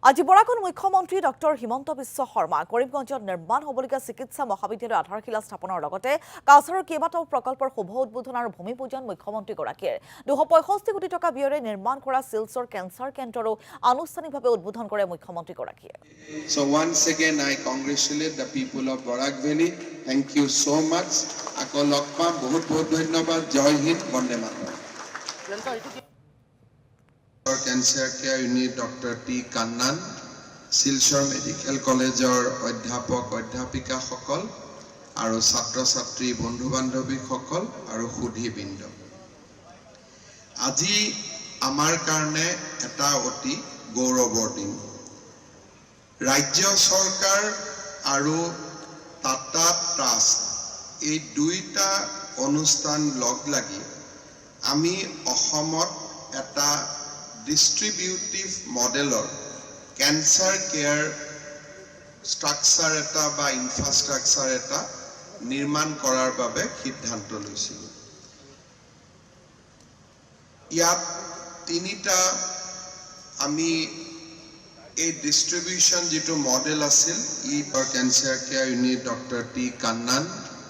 আজি বৰাকন মুখ্যমন্ত্ৰী ডক্টৰ হিমন্ত বিশ্ব শৰ্মা কৰিমগঞ্জত নিৰ্মাণ হ'বলগীয়া চিকিৎসা মহাবিদ্যালয়ৰ আধাৰশিলা স্থাপনৰ লগতে কাছাৰৰ কেইবাটাও প্ৰকল্পৰ শুভ উদ্বোধন আৰু ভূমি পূজন মুখ্যমন্ত্ৰীগৰাকীয়ে 265 কোটি টকা ব্যয়েৰে নিৰ্মাণ কৰা শিলচৰ কেঞ্চাৰ কেন্দ্ৰৰো আনুষ্ঠানিকভাৱে উদ্বোধন কৰে মুখ্যমন্ত্ৰীগৰাকীয়ে। So once again I congratulate the people of Barak Valley. Thank you so much. Ako lokpa bahut dhanyabad. Jai Hind, Vande Mataram. Cancer Care Unit Dr. T. Kannan, Silchar Medical College অধ্যাপক অধ্যাপিকা সকল আৰু ছাত্ৰ ছাত্ৰী বন্ধু বান্ধৱী সকল আৰু সুধীবৃন্দ, আজি আমাৰ কাৰণে এটা অতি গৌৰৱৰ দিন। ৰাজ্য চৰকাৰ আৰু টাটা ট্ৰাষ্ট এই দুইটা অনুষ্ঠান লগ লাগি আমি অসমত এটা ডিস্ট্ৰিবিউটিভ মডেলৰ ক্যান্সাৰ কেয়াৰ স্ট্ৰাকচাৰ এটা বা ইনফ্ৰাষ্ট্ৰাকচাৰ এটা নিৰ্মাণ কৰাৰ বাবে সিদ্ধান্ত লৈছিল। ইয়াত তিনিটা আমি এই ডিস্ট্ৰিবিউশন যেটো মডেল আছিল ই for cancer care unit doctor T Kannan,